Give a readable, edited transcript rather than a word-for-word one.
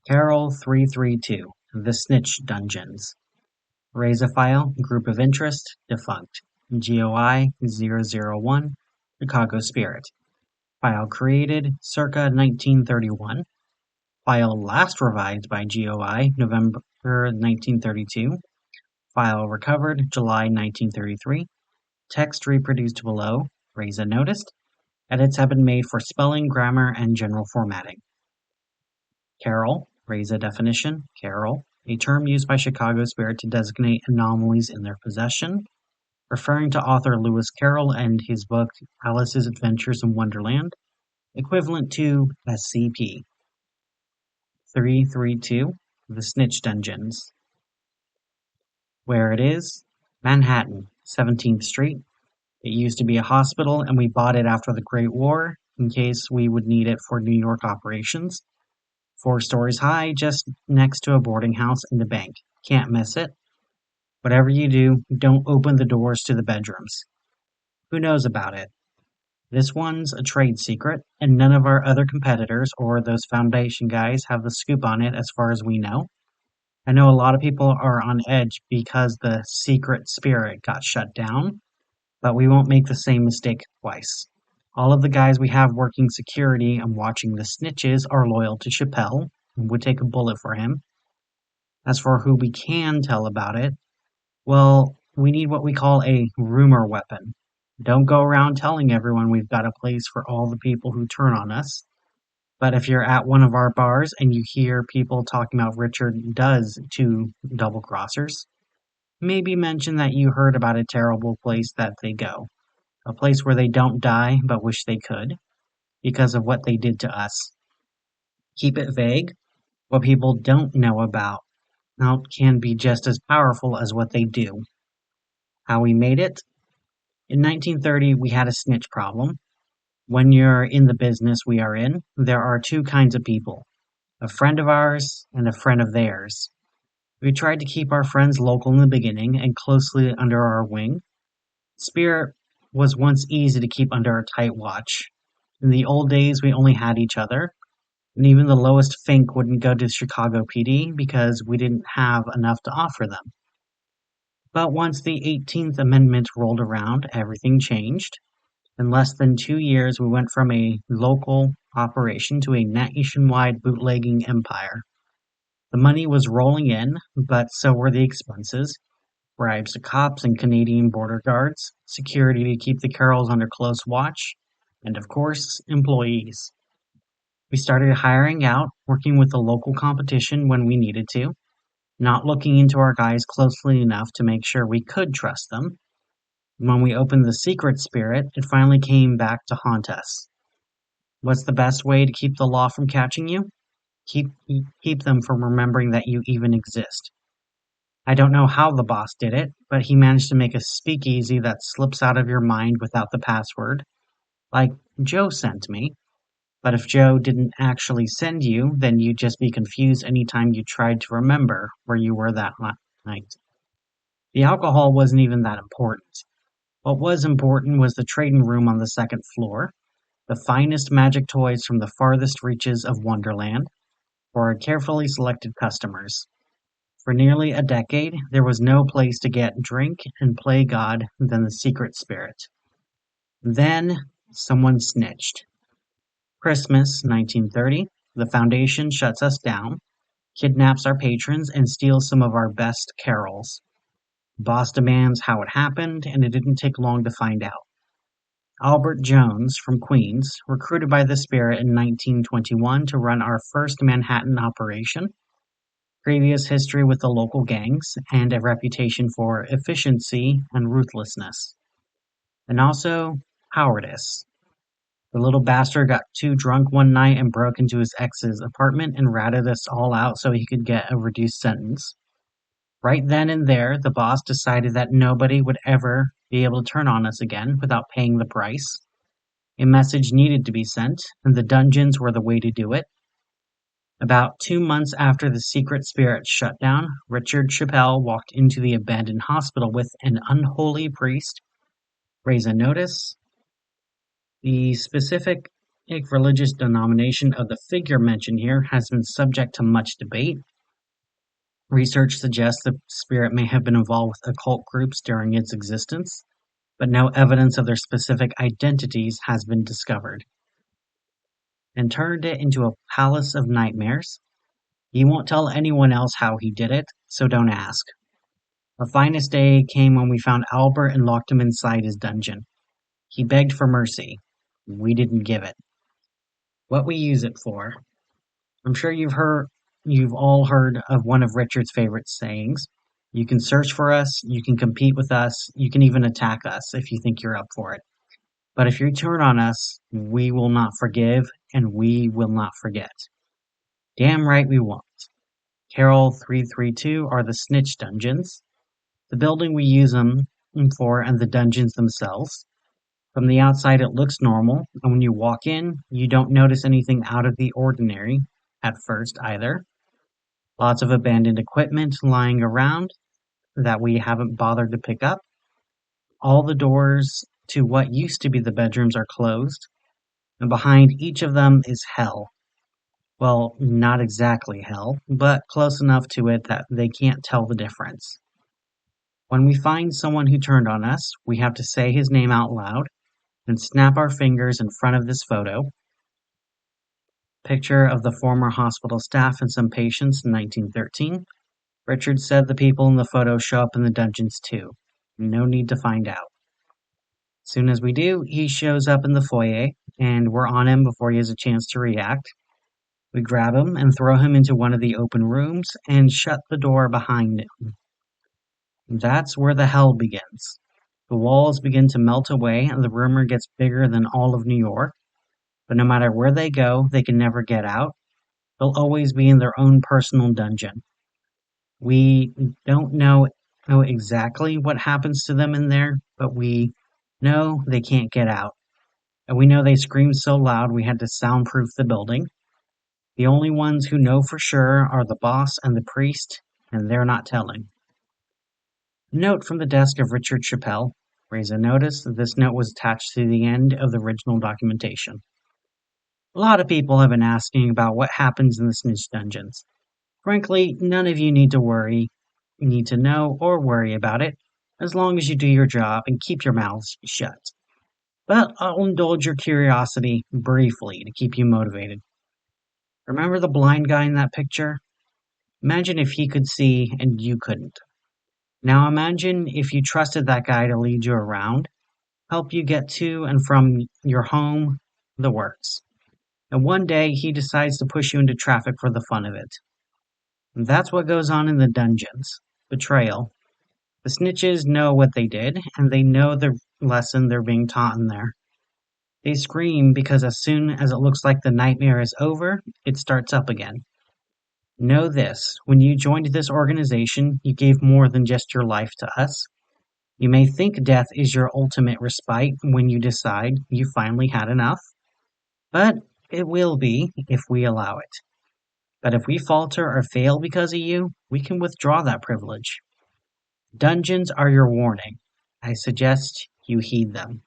Carroll 332, The Snitch Dungeons. Raise a file, group of interest, defunct. GOI 001, Chicago Spirit. File created circa 1931. File last revised by GOI November 1932. File recovered July 1933. Text reproduced below. Raise a noticed. Edits have been made for spelling, grammar, and general formatting. Carroll. Raise a definition. Carroll. A term used by Chicago Spirit to designate anomalies in their possession, referring to author Lewis Carroll and his book Alice's Adventures in Wonderland, equivalent to SCP 332, The Snitch Dungeons. Where it is? Manhattan, 17th Street. It used to be a hospital, and we bought it after the Great War in case we would need it for New York operations. 4 stories high, just next to a boarding house and a bank. Can't miss it. Whatever you do, don't open the doors to the bedrooms. Who knows about it? This one's a trade secret, and none of our other competitors or those Foundation guys have the scoop on it as far as we know. I know a lot of people are on edge because the secret spirit got shut down, but we won't make the same mistake twice. All of the guys we have working security and watching the snitches are loyal to Chappelle and would take a bullet for him. As for who we can tell about it, well, we need what we call a rumor weapon. Don't go around telling everyone we've got a place for all the people who turn on us. But if you're at one of our bars and you hear people talking about Richard does 2 double-crossers, maybe mention that you heard about a terrible place that they go. A place where they don't die but wish they could, because of what they did to us. Keep it vague. What people don't know about now can be just as powerful as what they do. How we made it? In 1930, we had a snitch problem. When you're in the business we are in, there are 2 kinds of people. A friend of ours and a friend of theirs. We tried to keep our friends local in the beginning and closely under our wing. Spirit was once easy to keep under a tight watch. In the old days, we only had each other, and even the lowest Fink wouldn't go to Chicago PD because we didn't have enough to offer them. But once the 18th Amendment rolled around, everything changed. In less than 2 years, we went from a local operation to a nationwide bootlegging empire. The money was rolling in, but so were the expenses. Bribes to cops and Canadian border guards, security to keep the Carrolls under close watch, and of course, employees. We started hiring out, working with the local competition when we needed to, not looking into our guys closely enough to make sure we could trust them. When we opened the secret spirit, it finally came back to haunt us. What's the best way to keep the law from catching you? Keep them from remembering that you even exist. I don't know how the boss did it, but he managed to make a speakeasy that slips out of your mind without the password. Like Joe sent me. But if Joe didn't actually send you, then you'd just be confused anytime you tried to remember where you were that night. The alcohol wasn't even that important. What was important was the trading room on the 2nd floor, the finest magic toys from the farthest reaches of Wonderland, for our carefully selected customers. For nearly a decade, there was no place to get drink and play God than the secret spirit. Then, someone snitched. Christmas, 1930, the Foundation shuts us down, kidnaps our patrons, and steals some of our best Carrolls. Boss demands how it happened, and it didn't take long to find out. Albert Jones from Queens, recruited by the Spirit in 1921 to run our first Manhattan operation, previous history with the local gangs, and a reputation for efficiency and ruthlessness. And also, cowardice. The little bastard got too drunk one night and broke into his ex's apartment and ratted us all out so he could get a reduced sentence. Right then and there, the boss decided that nobody would ever be able to turn on us again without paying the price. A message needed to be sent, and the dungeons were the way to do it. About 2 months after the secret spirit shut down, Richard Chappelle walked into the abandoned hospital with an unholy priest. Raise a notice. The specific religious denomination of the figure mentioned here has been subject to much debate. Research suggests the spirit may have been involved with occult groups during its existence, but no evidence of their specific identities has been discovered. And turned it into a palace of nightmares. He won't tell anyone else how he did it, so don't ask. Our finest day came when we found Albert and locked him inside his dungeon. He begged for mercy. We didn't give it. What we use it for. I'm sure you've all heard of one of Richard's favorite sayings. You can search for us, you can compete with us, you can even attack us if you think you're up for it. But if you turn on us, we will not forgive and we will not forget. Damn right we won't. Carroll 332 are the Snitch dungeons. The building we use them for and the dungeons themselves. From the outside it looks normal, and when you walk in, you don't notice anything out of the ordinary at first either. Lots of abandoned equipment lying around that we haven't bothered to pick up. All the doors to what used to be the bedrooms are closed, and behind each of them is hell. Well, not exactly hell, but close enough to it that they can't tell the difference. When we find someone who turned on us, we have to say his name out loud and snap our fingers in front of this photo. Picture of the former hospital staff and some patients in 1913. Richard said the people in the photo show up in the dungeons too. No need to find out. Soon as we do, he shows up in the foyer, and we're on him before he has a chance to react. We grab him and throw him into one of the open rooms and shut the door behind him. That's where the hell begins. The walls begin to melt away and the rumor gets bigger than all of New York. But no matter where they go, they can never get out. They'll always be in their own personal dungeon. We don't know exactly what happens to them in there, but we know they can't get out. And we know they screamed so loud we had to soundproof the building. The only ones who know for sure are the boss and the priest, and they're not telling. Note from the desk of Richard Chappelle. Raise a notice that this note was attached to the end of the original documentation. A lot of people have been asking about what happens in the Snitch dungeons. Frankly, none of you need to know or worry about it, as long as you do your job and keep your mouths shut. But I'll indulge your curiosity briefly to keep you motivated. Remember the blind guy in that picture? Imagine if he could see and you couldn't. Now imagine if you trusted that guy to lead you around, help you get to and from your home, the works. And one day he decides to push you into traffic for the fun of it. And that's what goes on in the dungeons. Betrayal. The snitches know what they did, and they know the lesson they're being taught in there. They scream because as soon as it looks like the nightmare is over, it starts up again. Know this, when you joined this organization, you gave more than just your life to us. You may think death is your ultimate respite when you decide you finally had enough, but it will be if we allow it. But if we falter or fail because of you, we can withdraw that privilege. Dungeons are your warning. I suggest you heed them.